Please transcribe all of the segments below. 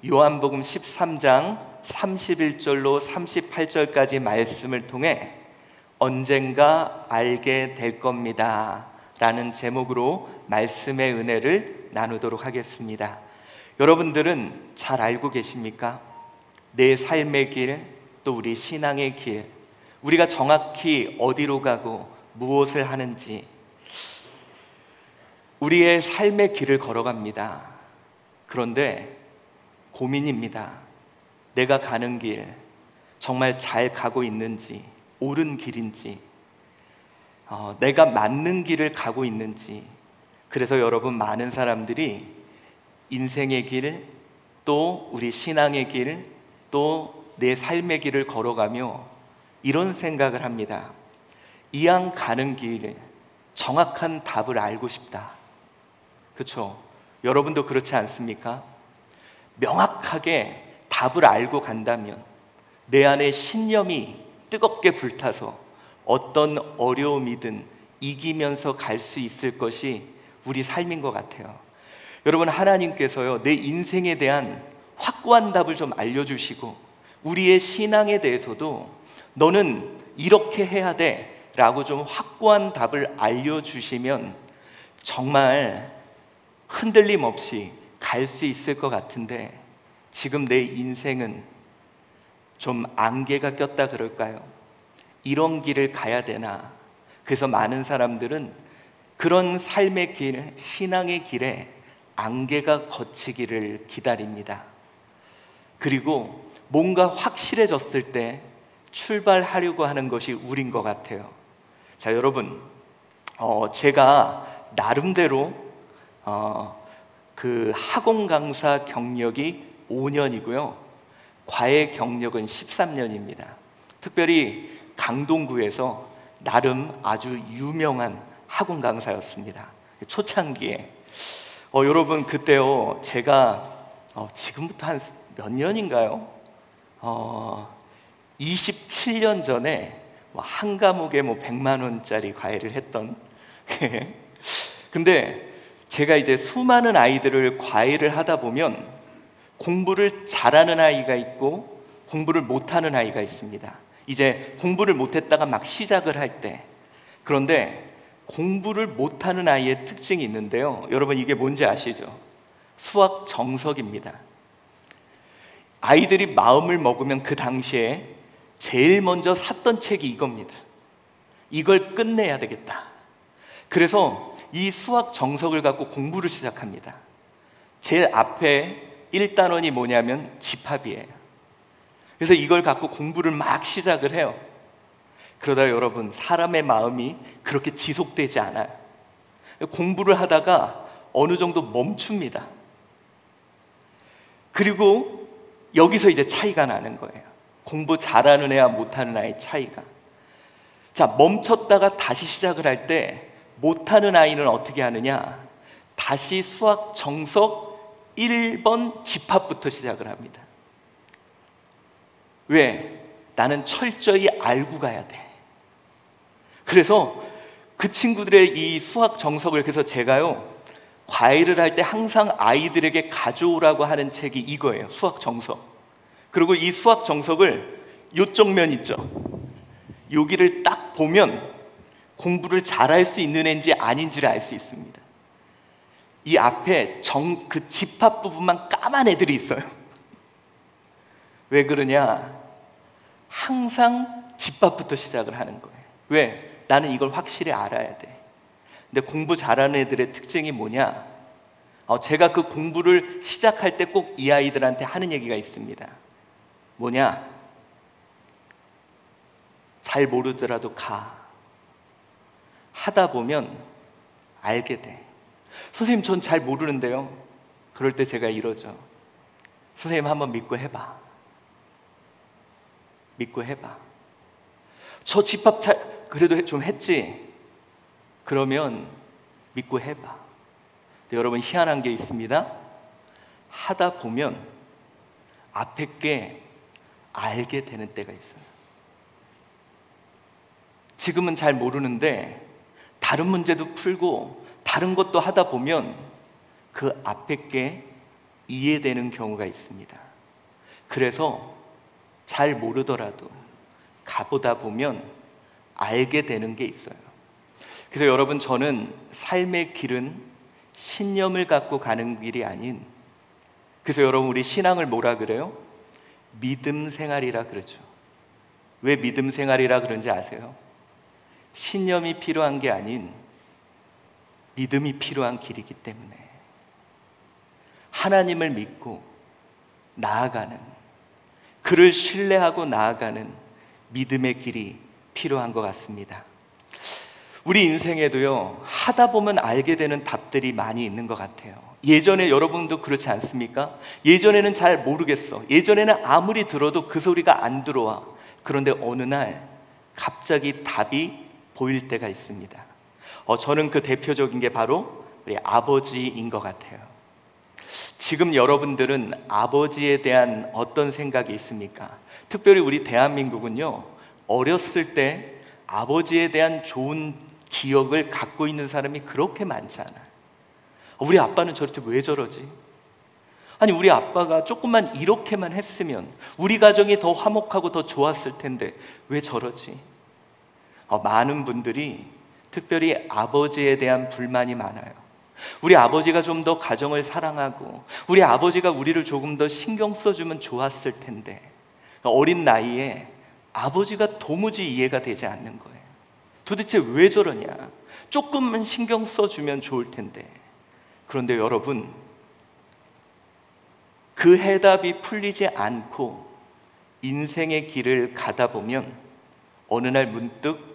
요한복음 13장 31절로 38절까지 말씀을 통해 언젠가 알게 될 겁니다 라는 제목으로 말씀의 은혜를 나누도록 하겠습니다. 여러분들은 잘 알고 계십니까? 내 삶의 길, 또 우리 신앙의 길, 우리가 정확히 어디로 가고 무엇을 하는지, 우리의 삶의 길을 걸어갑니다. 그런데 고민입니다. 내가 가는 길 정말 잘 가고 있는지, 옳은 길인지, 내가 맞는 길을 가고 있는지. 그래서 여러분, 많은 사람들이 인생의 길, 또 우리 신앙의 길, 또 내 삶의 길을 걸어가며 이런 생각을 합니다. 이왕 가는 길 정확한 답을 알고 싶다. 그렇죠? 여러분도 그렇지 않습니까? 명확하게 답을 알고 간다면 내 안에 신념이 뜨겁게 불타서 어떤 어려움이든 이기면서 갈 수 있을 것이 우리 삶인 것 같아요. 여러분, 하나님께서요, 내 인생에 대한 확고한 답을 좀 알려주시고 우리의 신앙에 대해서도 너는 이렇게 해야 돼 라고 좀 확고한 답을 알려주시면 정말 흔들림 없이 갈 수 있을 것 같은데, 지금 내 인생은 좀 안개가 꼈다 그럴까요? 이런 길을 가야 되나? 그래서 많은 사람들은 그런 삶의 길, 신앙의 길에 안개가 걷히기를 기다립니다. 그리고 뭔가 확실해졌을 때 출발하려고 하는 것이 우린 것 같아요. 자, 여러분, 제가 나름대로 그 학원 강사 경력이 5년이고요 과외 경력은 13년입니다 특별히 강동구에서 나름 아주 유명한 학원 강사였습니다. 초창기에 여러분, 그때요 제가 지금부터 한 몇 년인가요? 27년 전에 한 과목에 100만 원짜리 과외를 했던 근데 제가 이제 수많은 아이들을 과외를 하다 보면 공부를 잘하는 아이가 있고 공부를 못하는 아이가 있습니다. 이제 공부를 못했다가 막 시작을 할 때, 그런데 공부를 못하는 아이의 특징이 있는데요, 여러분 이게 뭔지 아시죠? 수학 정석입니다. 아이들이 마음을 먹으면 그 당시에 제일 먼저 샀던 책이 이겁니다. 이걸 끝내야 되겠다. 그래서 이 수학 정석을 갖고 공부를 시작합니다. 제일 앞에 1단원이 뭐냐면 집합이에요. 그래서 이걸 갖고 공부를 막 시작을 해요. 그러다 여러분, 사람의 마음이 그렇게 지속되지 않아요. 공부를 하다가 어느 정도 멈춥니다. 그리고 여기서 이제 차이가 나는 거예요. 공부 잘하는 애와 못하는 아이 차이가. 자, 멈췄다가 다시 시작을 할 때 못하는 아이는 어떻게 하느냐? 다시 수학 정석 1번 집합부터 시작을 합니다. 왜? 나는 철저히 알고 가야 돼. 그래서 그 친구들의 이 수학 정석을, 그래서 제가요 과외를 할 때 항상 아이들에게 가져오라고 하는 책이 이거예요. 수학 정석. 그리고 이 수학 정석을 요쪽 면 있죠, 여기를 딱 보면 공부를 잘할 수 있는 애인지 아닌지를 알 수 있습니다. 이 앞에 그 집합 부분만 까만 애들이 있어요. 왜 그러냐? 항상 집합부터 시작을 하는 거예요. 왜? 나는 이걸 확실히 알아야 돼. 근데 공부 잘하는 애들의 특징이 뭐냐? 제가 그 공부를 시작할 때 꼭 이 아이들한테 하는 얘기가 있습니다. 뭐냐? 잘 모르더라도 가. 하다 보면 알게 돼. 선생님, 전 잘 모르는데요. 그럴 때 제가 이러죠. 선생님, 한번 믿고 해봐. 믿고 해봐. 저 집합 그래도 좀 했지? 그러면 믿고 해봐. 근데 여러분, 희한한 게 있습니다. 하다 보면 앞에 게 알게 되는 때가 있어요. 지금은 잘 모르는데 다른 문제도 풀고 다른 것도 하다 보면 그 앞에 게 이해되는 경우가 있습니다. 그래서 잘 모르더라도 가보다 보면 알게 되는 게 있어요. 그래서 여러분, 저는 삶의 길은 신념을 갖고 가는 길이 아닌, 그래서 여러분, 우리 신앙을 뭐라 그래요? 믿음 생활이라 그러죠. 왜 믿음 생활이라 그런지 아세요? 신념이 필요한 게 아닌 믿음이 필요한 길이기 때문에 하나님을 믿고 나아가는, 그를 신뢰하고 나아가는 믿음의 길이 필요한 것 같습니다. 우리 인생에도요, 하다 보면 알게 되는 답들이 많이 있는 것 같아요. 예전에 여러분도 그렇지 않습니까? 예전에는 잘 모르겠어. 예전에는 아무리 들어도 그 소리가 안 들어와. 그런데 어느 날 갑자기 답이 보일 때가 있습니다. 저는 그 대표적인 게 바로 우리 아버지인 것 같아요. 지금 여러분들은 아버지에 대한 어떤 생각이 있습니까? 특별히 우리 대한민국은요, 어렸을 때 아버지에 대한 좋은 기억을 갖고 있는 사람이 그렇게 많지 않아요. 우리 아빠는 저렇게 왜 저러지? 아니, 우리 아빠가 조금만 이렇게만 했으면 우리 가정이 더 화목하고 더 좋았을 텐데 왜 저러지? 많은 분들이 특별히 아버지에 대한 불만이 많아요. 우리 아버지가 좀 더 가정을 사랑하고 우리 아버지가 우리를 조금 더 신경 써주면 좋았을 텐데, 어린 나이에 아버지가 도무지 이해가 되지 않는 거예요. 도대체 왜 저러냐? 조금만 신경 써주면 좋을 텐데. 그런데 여러분, 그 해답이 풀리지 않고 인생의 길을 가다 보면 어느 날 문득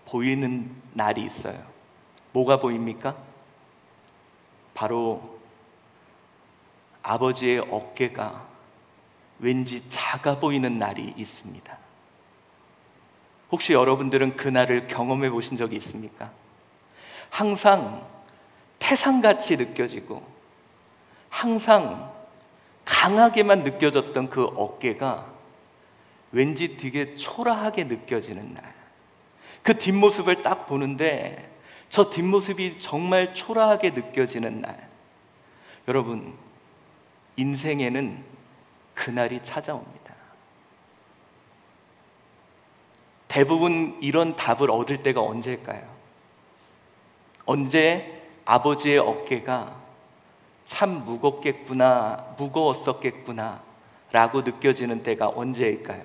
보이는 날이 있어요. 뭐가 보입니까? 바로 아버지의 어깨가 왠지 작아 보이는 날이 있습니다. 혹시 여러분들은 그 날을 경험해 보신 적이 있습니까? 항상 태산같이 느껴지고 항상 강하게만 느껴졌던 그 어깨가 왠지 되게 초라하게 느껴지는 날, 그 뒷모습을 딱 보는데 저 뒷모습이 정말 초라하게 느껴지는 날, 여러분, 인생에는 그날이 찾아옵니다. 대부분 이런 답을 얻을 때가 언제일까요? 언제 아버지의 어깨가 참 무거웠었겠구나 라고 느껴지는 때가 언제일까요?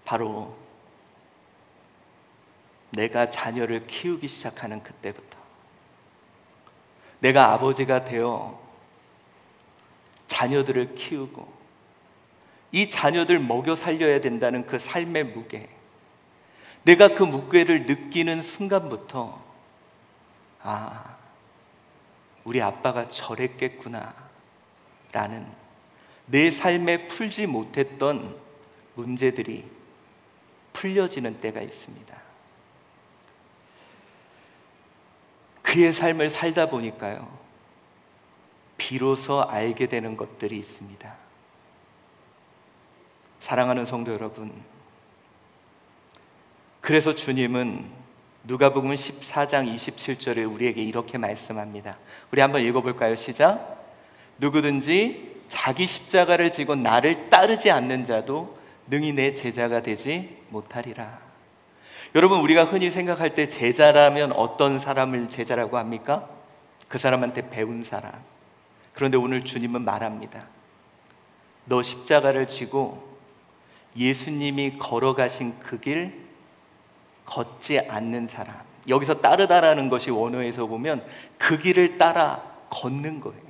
바로 내가 자녀를 키우기 시작하는 그때부터, 내가 아버지가 되어 자녀들을 키우고 이 자녀들 먹여 살려야 된다는 그 삶의 무게, 내가 그 무게를 느끼는 순간부터 우리 아빠가 저랬겠구나 라는 내 삶에 풀지 못했던 문제들이 풀려지는 때가 있습니다. 그의 삶을 살다 보니까요, 비로소 알게 되는 것들이 있습니다. 사랑하는 성도 여러분, 그래서 주님은 누가복음 14장 27절에 우리에게 이렇게 말씀합니다. 우리 한번 읽어볼까요? 시작. 누구든지 자기 십자가를 지고 나를 따르지 않는 자도 능히 내 제자가 되지 못하리라. 여러분, 우리가 흔히 생각할 때 제자라면 어떤 사람을 제자라고 합니까? 그 사람한테 배운 사람. 그런데 오늘 주님은 말합니다. 너 십자가를 지고 예수님이 걸어가신 그 길 걷지 않는 사람, 여기서 따르다라는 것이 원어에서 보면 그 길을 따라 걷는 거예요.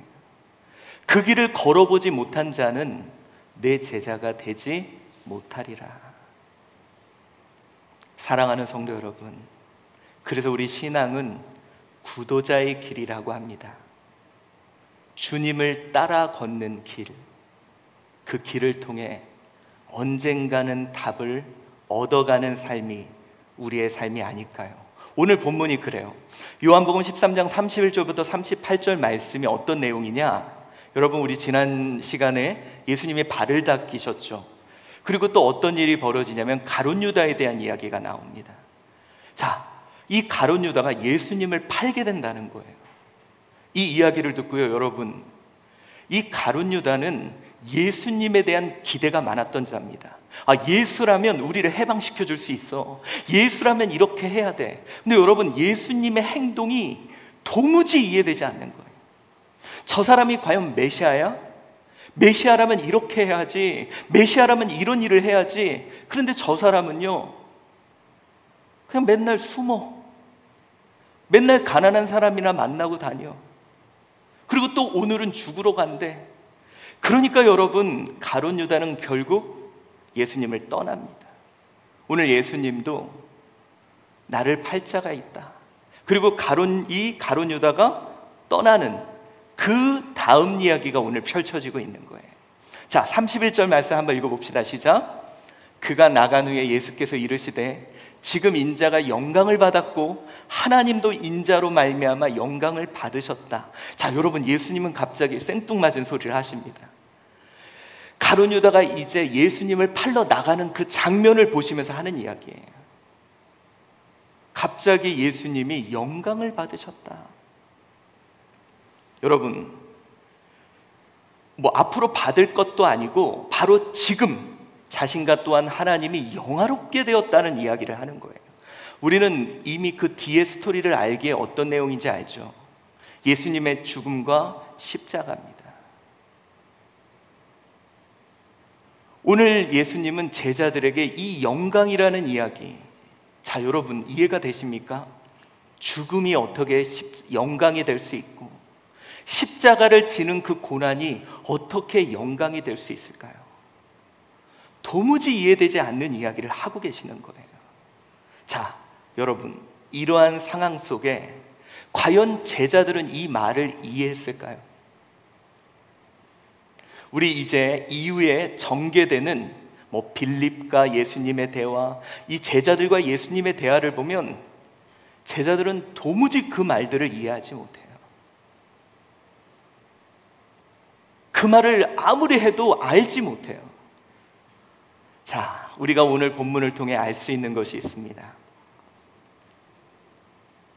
그 길을 걸어보지 못한 자는 내 제자가 되지 못하리라. 사랑하는 성도 여러분, 그래서 우리 신앙은 구도자의 길이라고 합니다. 주님을 따라 걷는 길, 그 길을 통해 언젠가는 답을 얻어가는 삶이 우리의 삶이 아닐까요? 오늘 본문이 그래요. 요한복음 13장 31절부터 38절 말씀이 어떤 내용이냐? 여러분, 우리 지난 시간에 예수님이 발을 닦이셨죠. 그리고 또 어떤 일이 벌어지냐면 가룟 유다에 대한 이야기가 나옵니다. 자, 이 가룟 유다가 예수님을 팔게 된다는 거예요. 이 이야기를 듣고요, 여러분, 이 가룟 유다는 예수님에 대한 기대가 많았던 자입니다. 예수라면 우리를 해방시켜 줄 수 있어. 예수라면 이렇게 해야 돼. 근데 여러분, 예수님의 행동이 도무지 이해되지 않는 거예요. 저 사람이 과연 메시아야? 메시아라면 이렇게 해야지. 메시아라면 이런 일을 해야지. 그런데 저 사람은요, 그냥 맨날 숨어. 맨날 가난한 사람이나 만나고 다녀. 그리고 또 오늘은 죽으러 간대. 그러니까 여러분, 가룟 유다는 결국 예수님을 떠납니다. 오늘 예수님도 나를 팔 자가 있다. 그리고 가룟 유다가 떠나는 그 다음 이야기가 오늘 펼쳐지고 있는 거예요. 자, 31절 말씀 한번 읽어봅시다. 시작. 그가 나간 후에 예수께서 이르시되 지금 인자가 영광을 받았고 하나님도 인자로 말미암아 영광을 받으셨다. 자, 여러분, 예수님은 갑자기 생뚱맞은 소리를 하십니다. 가룟 유다가 이제 예수님을 팔러 나가는 그 장면을 보시면서 하는 이야기예요. 갑자기 예수님이 영광을 받으셨다. 여러분, 앞으로 받을 것도 아니고 바로 지금 자신과 또한 하나님이 영화롭게 되었다는 이야기를 하는 거예요. 우리는 이미 그 뒤의 스토리를 알기에 어떤 내용인지 알죠. 예수님의 죽음과 십자가입니다. 오늘 예수님은 제자들에게 이 영광이라는 이야기, 자, 여러분, 이해가 되십니까? 죽음이 어떻게 영광이 될 수 있고 십자가를 지는 그 고난이 어떻게 영광이 될 수 있을까요? 도무지 이해되지 않는 이야기를 하고 계시는 거예요. 자, 여러분, 이러한 상황 속에 과연 제자들은 이 말을 이해했을까요? 우리 이제 이후에 전개되는 빌립과 예수님의 대화, 이 제자들과 예수님의 대화를 보면 제자들은 도무지 그 말들을 이해하지 못해요. 그 말을 아무리 해도 알지 못해요. 자, 우리가 오늘 본문을 통해 알 수 있는 것이 있습니다.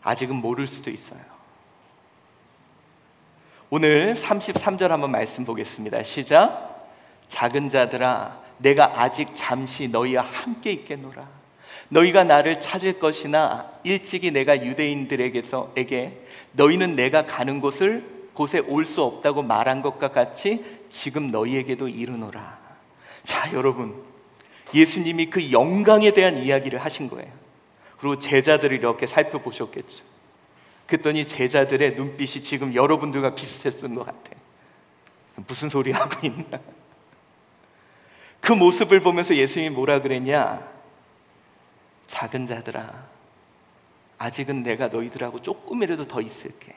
아직은 모를 수도 있어요. 오늘 33절 한번 말씀 보겠습니다. 시작. 작은 자들아, 내가 아직 잠시 너희와 함께 있겠노라. 너희가 나를 찾을 것이나 일찍이 내가 유대인들에게 너희는 내가 가는 곳에 올 수 없다고 말한 것과 같이 지금 너희에게도 이르노라. 자, 여러분, 예수님이 그 영광에 대한 이야기를 하신 거예요. 그리고 제자들을 이렇게 살펴보셨겠죠. 그랬더니 제자들의 눈빛이 지금 여러분들과 비슷했던 것 같아요. 무슨 소리 하고 있나? 그 모습을 보면서 예수님이 뭐라 그랬냐? 작은 자들아, 아직은 내가 너희들하고 조금이라도 더 있을게.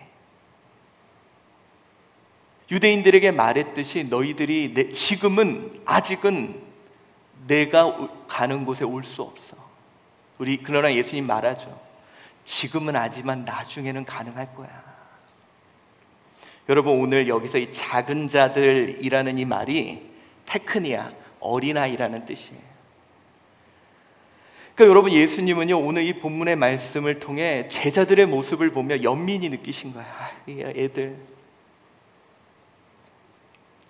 유대인들에게 말했듯이 너희들이 지금은 아직은 내가 가는 곳에 올 수 없어. 그러나 예수님 말하죠. 지금은 아니지만 나중에는 가능할 거야. 여러분, 오늘 여기서 이 작은 자들이라는 이 말이 테크니아, 어린아이라는 뜻이에요. 그러니까 여러분, 예수님은요, 오늘 이 본문의 말씀을 통해 제자들의 모습을 보며 연민이 느끼신 거야. 이 애들,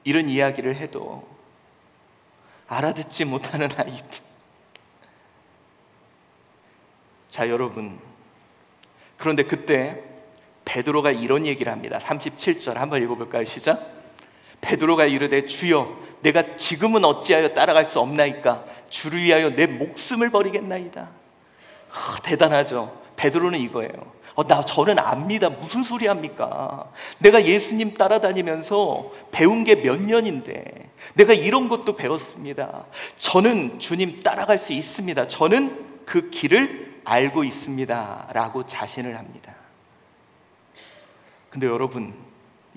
이런 이야기를 해도 알아듣지 못하는 아이들. 자, 여러분, 그런데 그때 베드로가 이런 얘기를 합니다. 37절 한번 읽어볼까요? 시작. 베드로가 이르되 주여, 내가 지금은 어찌하여 따라갈 수 없나이까? 주를 위하여 내 목숨을 버리겠나이다. 대단하죠. 베드로는 이거예요. 저는 압니다. 무슨 소리 합니까? 내가 예수님 따라다니면서 배운 게 몇 년인데 내가 이런 것도 배웠습니다. 저는 주님 따라갈 수 있습니다. 저는 그 길을 알고 있습니다. 라고 자신을 합니다. 근데 여러분,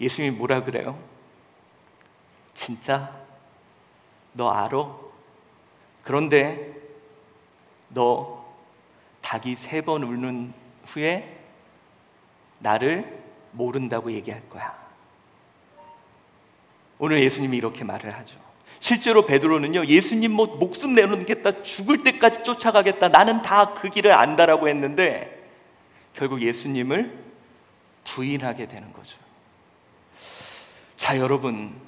예수님이 뭐라 그래요? 진짜? 너 알아? 그런데 너 닭이 3번 울는 후에 나를 모른다고 얘기할 거야. 오늘 예수님이 이렇게 말을 하죠. 실제로 베드로는요, 예수님 목숨 내놓겠다, 죽을 때까지 쫓아가겠다, 나는 다 그 길을 안다라고 했는데 결국 예수님을 부인하게 되는 거죠. 자, 여러분,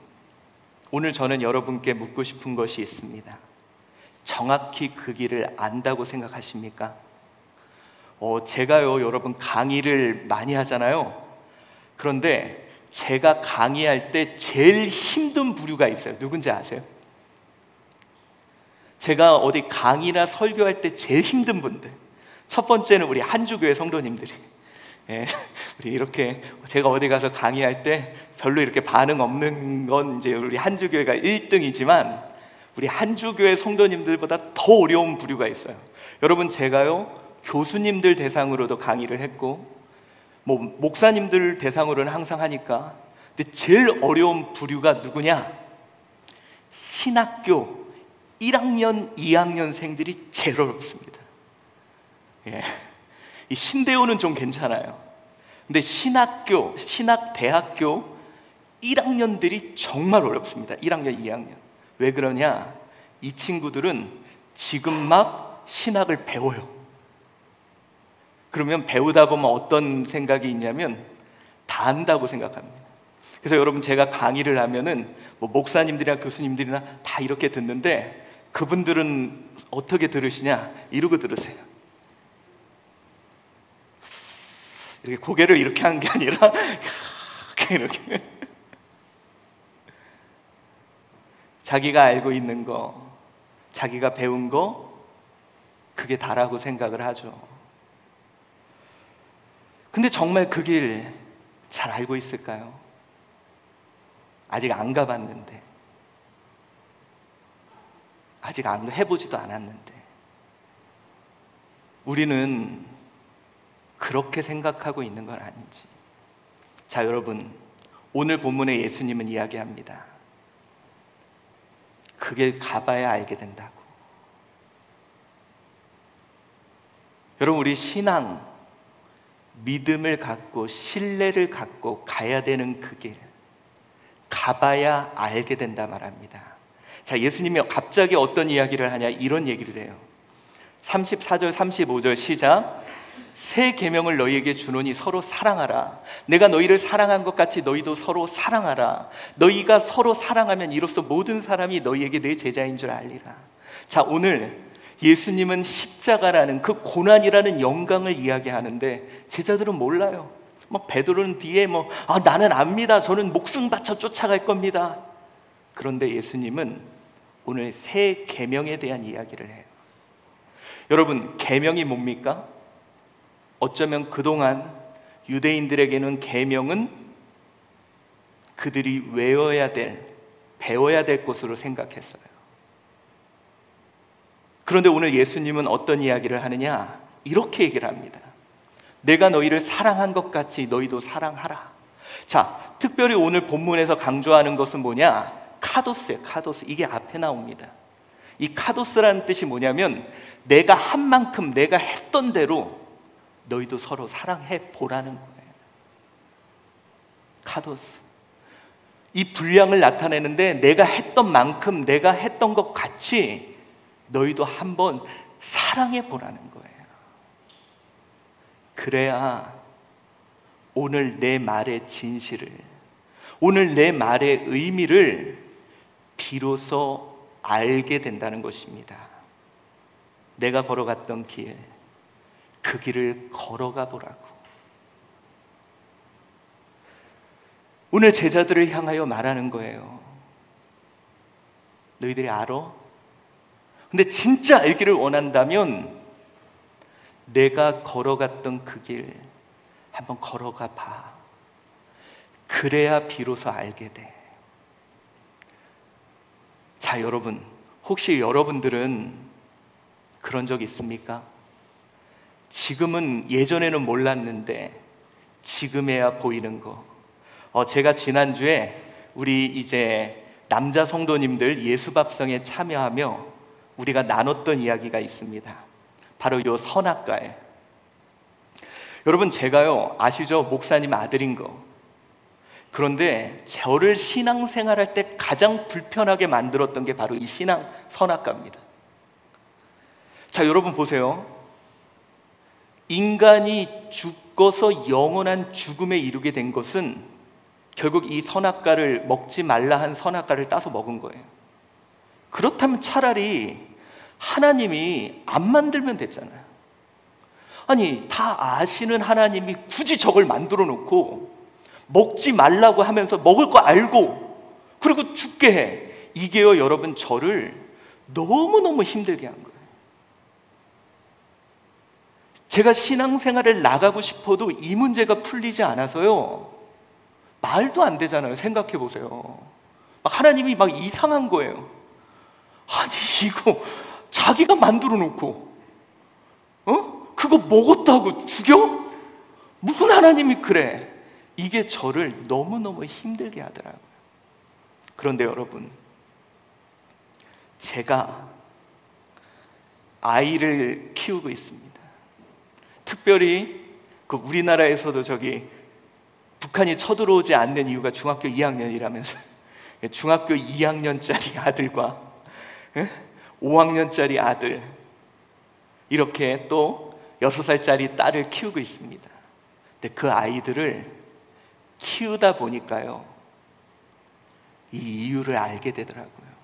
오늘 저는 여러분께 묻고 싶은 것이 있습니다. 정확히 그 길을 안다고 생각하십니까? 제가요, 여러분 강의를 많이 하잖아요. 그런데 제가 강의할 때 제일 힘든 부류가 있어요. 누군지 아세요? 제가 어디 강의나 설교할 때 제일 힘든 분들, 첫 번째는 우리 한주교회 성도님들이, 예, 우리 이렇게 제가 어디 가서 강의할 때 별로 이렇게 반응 없는 건 이제 우리 한주교회가 1등이지만 우리 한주교회 성도님들보다 더 어려운 부류가 있어요. 여러분, 제가요 교수님들 대상으로도 강의를 했고 뭐 목사님들 대상으로는 항상 하니까, 근데 제일 어려운 부류가 누구냐? 신학교 1학년, 2학년생들이 제일 어렵습니다. 예. 이 신대호는 좀 괜찮아요. 근데 신학대학교 1학년들이 정말 어렵습니다. 1학년, 2학년. 왜 그러냐? 이 친구들은 지금 막 신학을 배워요. 그러면 배우다 보면 어떤 생각이 있냐면 다 안다고 생각합니다. 그래서 여러분, 제가 강의를 하면은 뭐 목사님들이나 교수님들이나 다 이렇게 듣는데, 그분들은 어떻게 들으시냐? 이러고 들으세요. 이렇게 고개를 이렇게 하는 게 아니라 이렇게 자기가 알고 있는 거, 자기가 배운 거, 그게 다라고 생각을 하죠. 근데 정말 그 길 잘 알고 있을까요? 아직 안 가봤는데, 아직 안 해보지도 않았는데, 우리는 그렇게 생각하고 있는 건 아닌지. 자, 여러분, 오늘 본문에 예수님은 이야기합니다. 그 길 가봐야 알게 된다고. 여러분, 우리 신앙, 믿음을 갖고 신뢰를 갖고 가야 되는 그 길, 가봐야 알게 된다 말합니다. 자, 예수님이 갑자기 어떤 이야기를 하냐? 이런 얘기를 해요. 34절 35절 시작. 새 계명을 너희에게 주노니 서로 사랑하라. 내가 너희를 사랑한 것 같이 너희도 서로 사랑하라. 너희가 서로 사랑하면 이로써 모든 사람이 너희에게 내 제자인 줄 알리라. 자, 오늘 예수님은 십자가라는 그 고난이라는 영광을 이야기하는데 제자들은 몰라요. 막 베드로는 뒤에 나는 압니다. 저는 목숨 바쳐 쫓아갈 겁니다. 그런데 예수님은 오늘 새 계명에 대한 이야기를 해요. 여러분, 계명이 뭡니까? 어쩌면 그동안 유대인들에게는 계명은 그들이 외워야 될, 배워야 될 것으로 생각했어요. 그런데 오늘 예수님은 어떤 이야기를 하느냐? 이렇게 얘기를 합니다. 내가 너희를 사랑한 것 같이 너희도 사랑하라. 자, 특별히 오늘 본문에서 강조하는 것은 뭐냐? 카도스예요. 카도스. 이게 앞에 나옵니다. 이 카도스라는 뜻이 뭐냐면 내가 한 만큼, 내가 했던 대로 너희도 서로 사랑해 보라는 거예요. 카도스. 이 분량을 나타내는데 내가 했던 만큼, 내가 했던 것 같이 너희도 한번 사랑해 보라는 거예요. 그래야 오늘 내 말의 진실을, 오늘 내 말의 의미를 비로소 알게 된다는 것입니다. 내가 걸어갔던 길, 그 길을 걸어가 보라고. 오늘 제자들을 향하여 말하는 거예요. 너희들이 알아? 근데 진짜 알기를 원한다면 내가 걸어갔던 그 길 한번 걸어가 봐. 그래야 비로소 알게 돼. 자, 여러분, 혹시 여러분들은 그런 적 있습니까? 지금은, 예전에는 몰랐는데 지금에야 보이는 거. 제가 지난주에 우리 이제 남자 성도님들 예수밥상에 참여하며 우리가 나눴던 이야기가 있습니다. 바로 요 선악과에. 여러분, 제가요, 아시죠? 목사님 아들인 거. 그런데 저를 신앙생활할 때 가장 불편하게 만들었던 게 바로 이 신앙 선악과입니다. 자, 여러분 보세요. 인간이 죽어서 영원한 죽음에 이르게 된 것은 결국 이 선악과를 먹지 말라 한 선악과를 따서 먹은 거예요. 그렇다면 차라리 하나님이 안 만들면 됐잖아요. 아니, 다 아시는 하나님이 굳이 저걸 만들어 놓고 먹지 말라고 하면서 먹을 거 알고 그리고 죽게 해. 이게요, 여러분, 저를 너무너무 힘들게 한 거예요. 제가 신앙생활을 나가고 싶어도 이 문제가 풀리지 않아서요, 말도 안 되잖아요. 생각해 보세요. 하나님이 막 이상한 거예요. 아니, 이거 자기가 만들어 놓고 그거 먹었다고 죽여? 무슨 하나님이 그래? 이게 저를 너무너무 힘들게 하더라고요. 그런데 여러분, 제가 아이를 키우고 있습니다. 특별히 그 우리나라에서도 북한이 쳐들어오지 않는 이유가 중학교 2학년이라면서 중학교 2학년짜리 아들과 5학년짜리 아들, 이렇게 또 6살짜리 딸을 키우고 있습니다. 근데 그 아이들을 키우다 보니까요, 이 이유를 알게 되더라고요.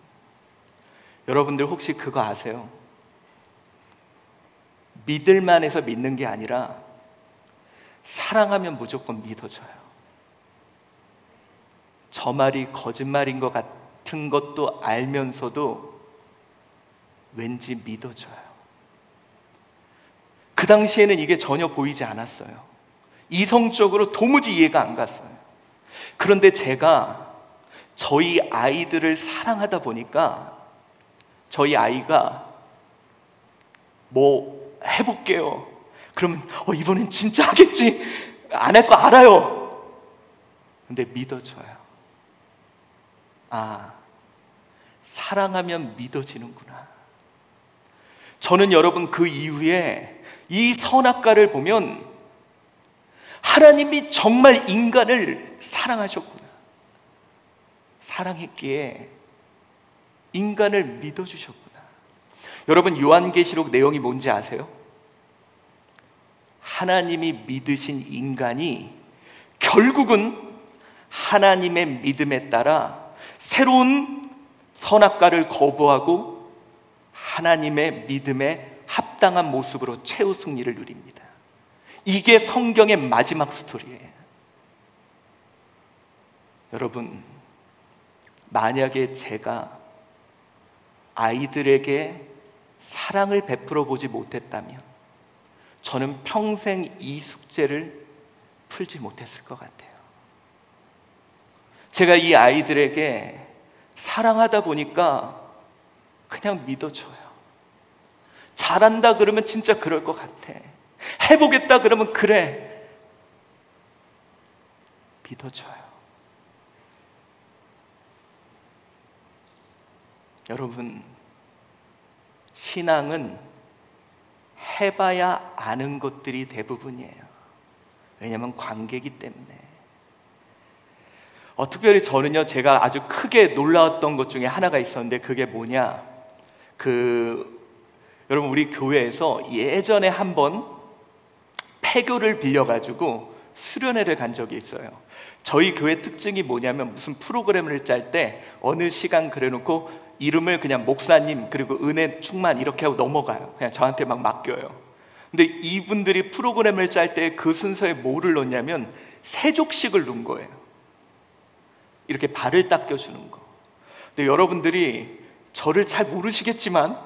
여러분들 혹시 그거 아세요? 믿을만 해서 믿는 게 아니라 사랑하면 무조건 믿어져요. 저 말이 거짓말인 것 같은 것도 알면서도 왠지 믿어져요. 그 당시에는 이게 전혀 보이지 않았어요. 이성적으로 도무지 이해가 안 갔어요. 그런데 제가 저희 아이들을 사랑하다 보니까 저희 아이가 뭐 해볼게요. 그러면 이번엔 진짜 하겠지. 안 할 거 알아요. 근데 믿어져요. 아, 사랑하면 믿어지는구나. 저는 여러분, 그 이후에 이 선악과를 보면 하나님이 정말 인간을 사랑하셨구나, 사랑했기에 인간을 믿어주셨구나. 여러분, 요한계시록 내용이 뭔지 아세요? 하나님이 믿으신 인간이 결국은 하나님의 믿음에 따라 새로운 선악과를 거부하고 하나님의 믿음에 합당한 모습으로 최후 승리를 누립니다. 이게 성경의 마지막 스토리예요. 여러분, 만약에 제가 아이들에게 사랑을 베풀어 보지 못했다면 저는 평생 이 숙제를 풀지 못했을 것 같아요. 제가 이 아이들에게 사랑하다 보니까 그냥 믿어줘요. 잘한다 그러면 진짜 그럴 것 같아. 해보겠다 그러면 그래. 믿어줘요. 여러분, 신앙은 해봐야 아는 것들이 대부분이에요. 왜냐하면 관계이기 때문에. 특별히 저는요, 제가 아주 크게 놀라웠던 것 중에 하나가 있었는데, 그게 뭐냐, 여러분, 우리 교회에서 예전에 한번 폐교를 빌려가지고 수련회를 간 적이 있어요. 저희 교회 특징이 뭐냐면, 무슨 프로그램을 짤 때 어느 시간 그래놓고 이름을 그냥 목사님 그리고 은혜 충만 이렇게 하고 넘어가요. 그냥 저한테 막 맡겨요. 근데 이분들이 프로그램을 짤 때 그 순서에 뭐를 넣냐면 세족식을 넣은 거예요. 이렇게 발을 닦여주는 거. 근데 여러분들이 저를 잘 모르시겠지만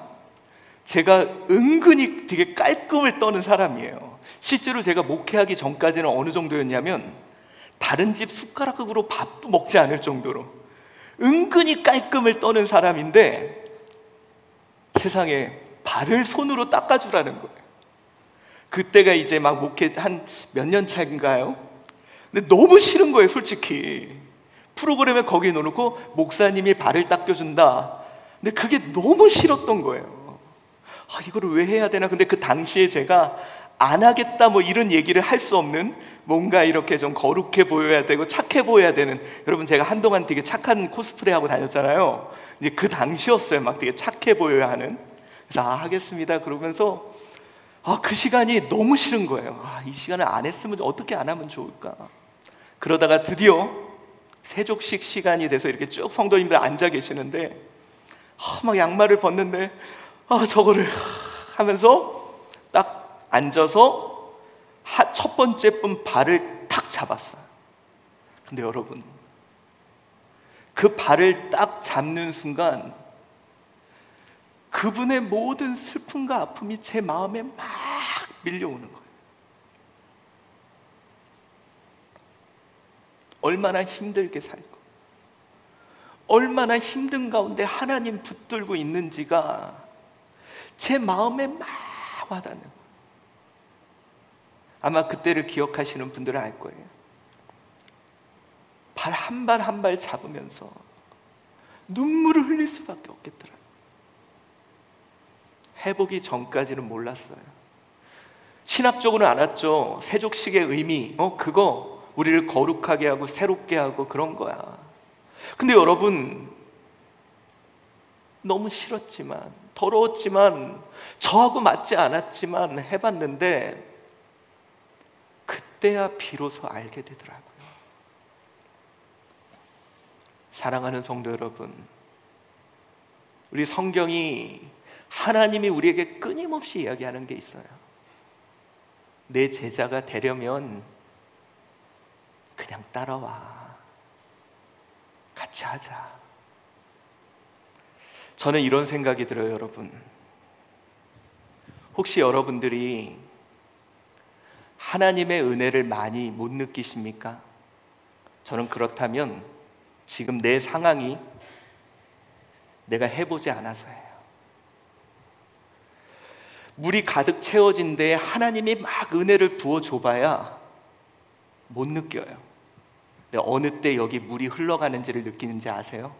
제가 은근히 되게 깔끔을 떠는 사람이에요. 실제로 제가 목회하기 전까지는 어느 정도였냐면 다른 집 숟가락으로 밥도 먹지 않을 정도로 은근히 깔끔을 떠는 사람인데, 세상에 발을 손으로 닦아주라는 거예요. 그때가 이제 막 목회 한 몇 년 차인가요? 근데 너무 싫은 거예요, 솔직히. 프로그램에 거기 넣어놓고 목사님이 발을 닦여준다. 근데 그게 너무 싫었던 거예요. 이거를 왜 해야 되나? 근데 그 당시에 제가 안 하겠다 뭐 이런 얘기를 할 수 없는, 뭔가 이렇게 좀 거룩해 보여야 되고 착해 보여야 되는, 여러분 제가 한동안 되게 착한 코스프레 하고 다녔잖아요. 이제 그 당시였어요. 막 되게 착해 보여야 하는. 그래서 하겠습니다 그러면서 그 시간이 너무 싫은 거예요. 이 시간을 안 했으면 어떻게 안 하면 좋을까. 그러다가 드디어 세족식 시간이 돼서 이렇게 쭉 성도님들 앉아 계시는데 막 양말을 벗는데 저거를 하면서 딱 앉아서 첫 번째 분 발을 탁 잡았어요. 근데 여러분, 그 발을 딱 잡는 순간 그분의 모든 슬픔과 아픔이 제 마음에 막 밀려오는 거예요. 얼마나 힘들게 살고 얼마나 힘든 가운데 하나님 붙들고 있는지가 제 마음에 막 와닿는 거예요. 아마 그때를 기억하시는 분들은 알 거예요. 발 한 발 한 발 잡으면서 눈물을 흘릴 수밖에 없겠더라고요. 회복이 전까지는 몰랐어요. 신학적으로는 알았죠. 세족식의 의미, 그거 우리를 거룩하게 하고 새롭게 하고 그런 거야. 근데 여러분, 너무 싫었지만, 더러웠지만, 저하고 맞지 않았지만 해봤는데 그때야 비로소 알게 되더라고요. 사랑하는 성도 여러분, 우리 성경이 하나님이 우리에게 끊임없이 이야기하는 게 있어요. 내 제자가 되려면 그냥 따라와. 같이 하자. 저는 이런 생각이 들어요, 여러분. 혹시 여러분들이 하나님의 은혜를 많이 못 느끼십니까? 저는 그렇다면 지금 내 상황이 내가 해보지 않아서예요. 물이 가득 채워진 데에 하나님이 막 은혜를 부어줘봐야 못 느껴요. 근데 어느 때 여기 물이 흘러가는지를 느끼는지 아세요?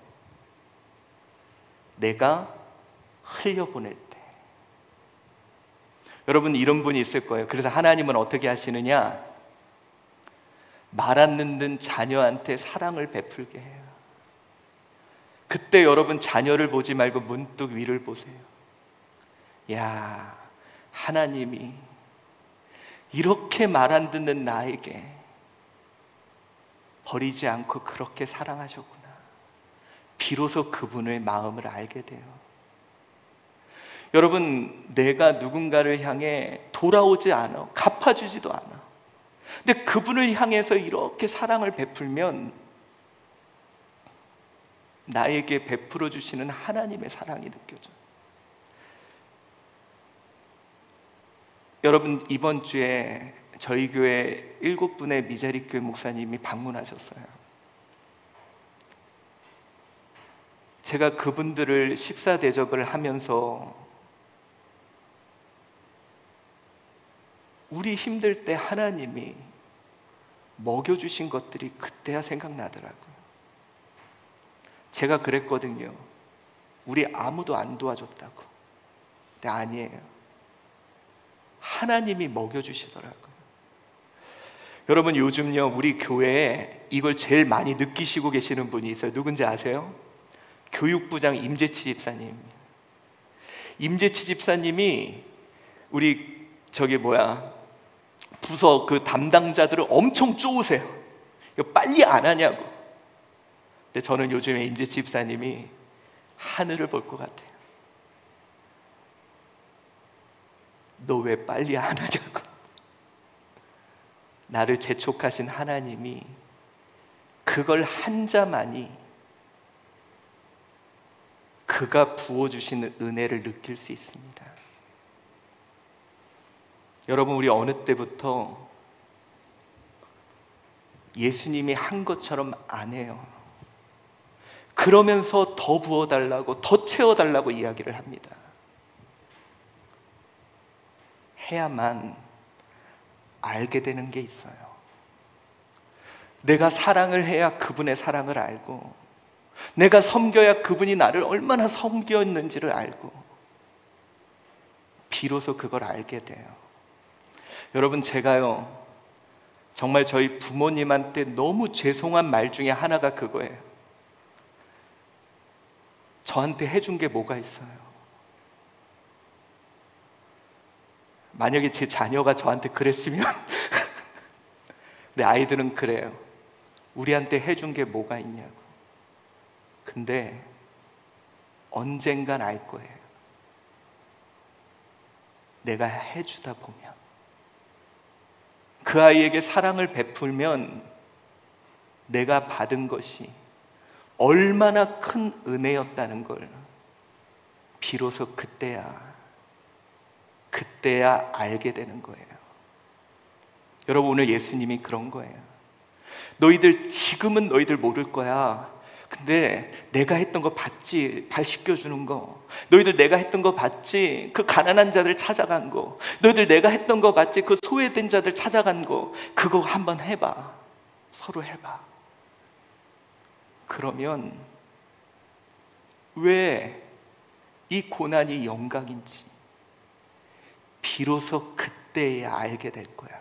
내가 흘려보낼 때. 여러분, 이런 분이 있을 거예요. 그래서 하나님은 어떻게 하시느냐? 말 안 듣는 자녀한테 사랑을 베풀게 해요. 그때 여러분, 자녀를 보지 말고 문득 위를 보세요. 야, 하나님이 이렇게 말 안 듣는 나에게 버리지 않고 그렇게 사랑하셨구나. 비로소 그분의 마음을 알게 돼요. 여러분, 내가 누군가를 향해 돌아오지 않아, 갚아주지도 않아. 근데 그분을 향해서 이렇게 사랑을 베풀면 나에게 베풀어 주시는 하나님의 사랑이 느껴져요. 여러분, 이번 주에 저희 교회 7분의 미자리 교회 목사님이 방문하셨어요. 제가 그분들을 식사 대접을 하면서 우리 힘들 때 하나님이 먹여주신 것들이 그때야 생각나더라고요. 제가 그랬거든요. 우리 아무도 안 도와줬다고. 근데 아니에요. 하나님이 먹여주시더라고요. 여러분, 요즘요, 우리 교회에 이걸 제일 많이 느끼시고 계시는 분이 있어요. 누군지 아세요? 교육부장 임재치 집사님. 임재치 집사님이 우리 부서 그 담당자들을 엄청 쪼으세요. 이거 빨리 안 하냐고. 근데 저는 요즘에 임재치 집사님이 하늘을 볼 것 같아요. 너 왜 빨리 안 하냐고. 나를 재촉하신 하나님이 그걸 한 자만이 그가 부어주시는 은혜를 느낄 수 있습니다. 여러분, 우리 어느 때부터 예수님이 한 것처럼 안 해요. 그러면서 더 부어달라고, 더 채워달라고 이야기를 합니다. 해야만 알게 되는 게 있어요. 내가 사랑을 해야 그분의 사랑을 알고, 내가 섬겨야 그분이 나를 얼마나 섬겼는지를 알고, 비로소 그걸 알게 돼요. 여러분, 제가요, 정말 저희 부모님한테 너무 죄송한 말 중에 하나가 그거예요. 저한테 해준 게 뭐가 있어요? 만약에 제 자녀가 저한테 그랬으면 내 아이들은 그래요. 우리한테 해준 게 뭐가 있냐고. 근데 언젠간 알 거예요. 내가 해주다 보면, 그 아이에게 사랑을 베풀면 내가 받은 것이 얼마나 큰 은혜였다는 걸 비로소 그때야 알게 되는 거예요. 여러분, 오늘 예수님이 그런 거예요. 너희들 지금은 너희들 모를 거야. 근데 내가 했던 거 봤지? 발 씻겨주는 거. 너희들 내가 했던 거 봤지? 그 가난한 자들 찾아간 거. 너희들 내가 했던 거 봤지? 그 소외된 자들 찾아간 거. 그거 한번 해봐. 서로 해봐. 그러면 왜 이 고난이 영광인지 비로소 그때야 알게 될 거야.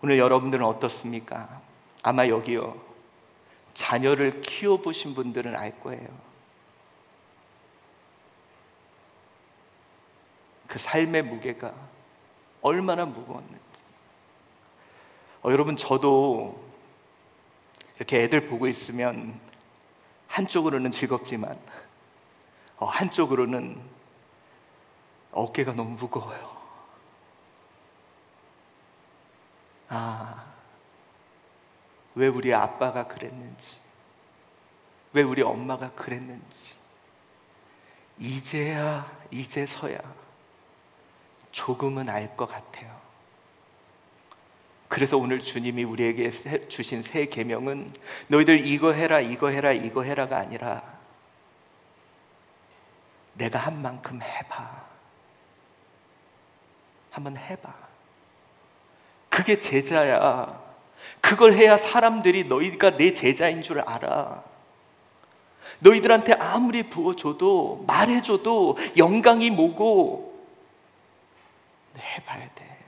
오늘 여러분들은 어떻습니까? 아마 여기요, 자녀를 키워보신 분들은 알 거예요. 그 삶의 무게가 얼마나 무거웠는지. 여러분, 저도 이렇게 애들 보고 있으면 한쪽으로는 즐겁지만 한쪽으로는 어깨가 너무 무거워요. 왜 우리 아빠가 그랬는지, 왜 우리 엄마가 그랬는지 이제서야 조금은 알 것 같아요. 그래서 오늘 주님이 우리에게 주신 새 계명은 너희들 이거 해라, 이거 해라, 이거 해라가 아니라 내가 한 만큼 해봐. 한번 해봐. 그게 제자야. 그걸 해야 사람들이 너희가 내 제자인 줄 알아. 너희들한테 아무리 부어줘도 말해줘도 영광이 뭐고 해봐야 돼.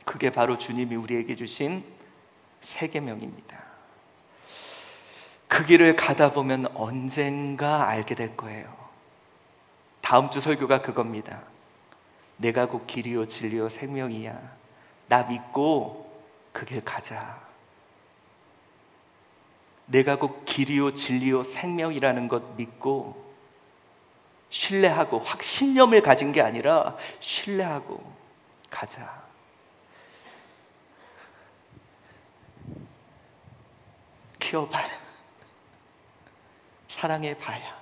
그게 바로 주님이 우리에게 주신 새 계명입니다. 그 길을 가다 보면 언젠가 알게 될 거예요. 다음 주 설교가 그겁니다. 내가 곧 길이요 진리요 생명이야. 나 믿고 그 길 가자. 내가 곧 길이요 진리요 생명이라는 것 믿고 신뢰하고 확신념을 가진 게 아니라 신뢰하고 가자. 키워봐야, 사랑해봐야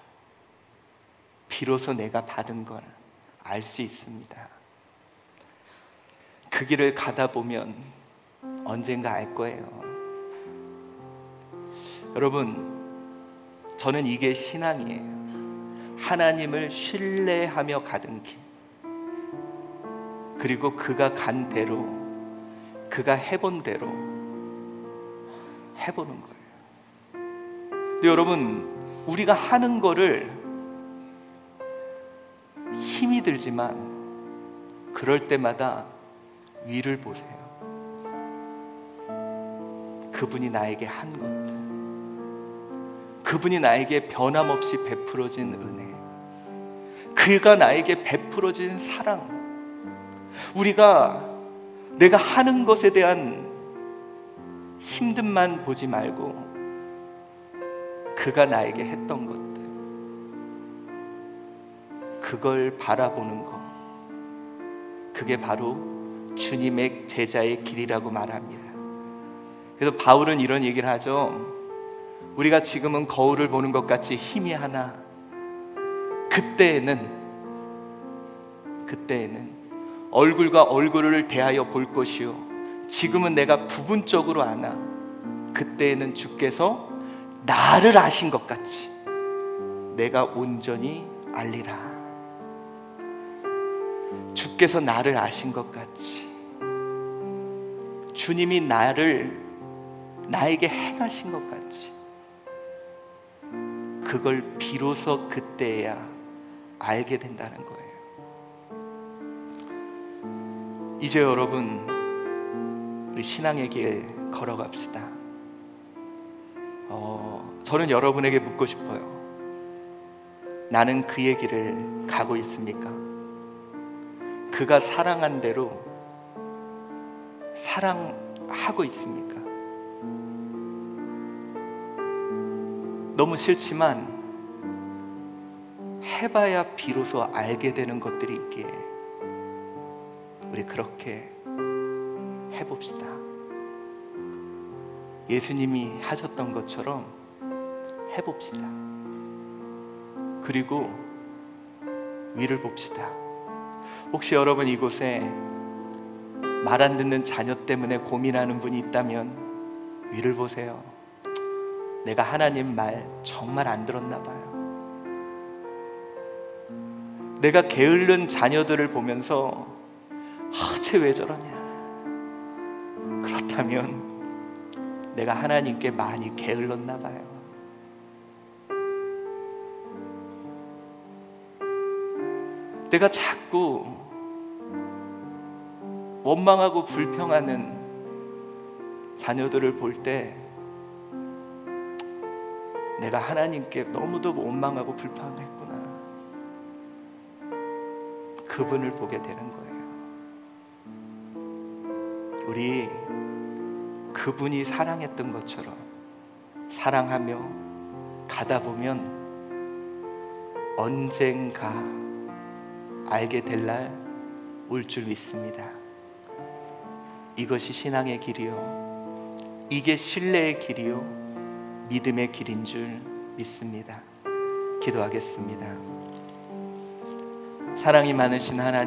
비로소 내가 받은 걸 알 수 있습니다. 그 길을 가다 보면 언젠가 알 거예요. 여러분, 저는 이게 신앙이에요. 하나님을 신뢰하며 가는 길, 그리고 그가 간 대로, 그가 해본 대로 해보는 거예요. 근데 여러분, 우리가 하는 거를 힘이 들지만 그럴 때마다 위를 보세요. 그분이 나에게 한 것들, 그분이 나에게 변함없이 베풀어진 은혜, 그가 나에게 베풀어진 사랑. 우리가 내가 하는 것에 대한 힘듦만 보지 말고 그가 나에게 했던 것들, 그걸 바라보는 것, 그게 바로 주님의 제자의 길이라고 말합니다. 그래서 바울은 이런 얘기를 하죠. 우리가 지금은 거울을 보는 것 같이 희미하나 그때에는 얼굴과 얼굴을 대하여 볼 것이요 지금은 내가 부분적으로 아나 그때에는 주께서 나를 아신 것 같이 내가 온전히 알리라. 주께서 나를 아신 것 같이 주님이 나에게 행하신 것 같이 그걸 비로소 그때야 알게 된다는 거예요. 이제 여러분, 우리 신앙의 길 걸어갑시다. 저는 여러분에게 묻고 싶어요. 나는 그의 길을 가고 있습니까? 그가 사랑한 대로 사랑하고 하고 있습니까? 너무 싫지만 해봐야 비로소 알게 되는 것들이 있기에 우리 그렇게 해봅시다. 예수님이 하셨던 것처럼 해봅시다. 그리고 위를 봅시다. 혹시 여러분 이곳에 말 안 듣는 자녀 때문에 고민하는 분이 있다면 위를 보세요. 내가 하나님 말 정말 안 들었나 봐요. 내가 게으른 자녀들을 보면서 쟤 왜 저러냐, 그렇다면 내가 하나님께 많이 게을렀나 봐요. 내가 자꾸 원망하고 불평하는 자녀들을 볼 때 내가 하나님께 너무도 원망하고 불평했구나, 그분을 보게 되는 거예요. 우리 그분이 사랑했던 것처럼 사랑하며 가다 보면 언젠가 알게 될 날 올 줄 믿습니다. 이것이 신앙의 길이요, 이게 신뢰의 길이요, 믿음의 길인 줄 믿습니다. 기도하겠습니다. 사랑이 많으신 하나님,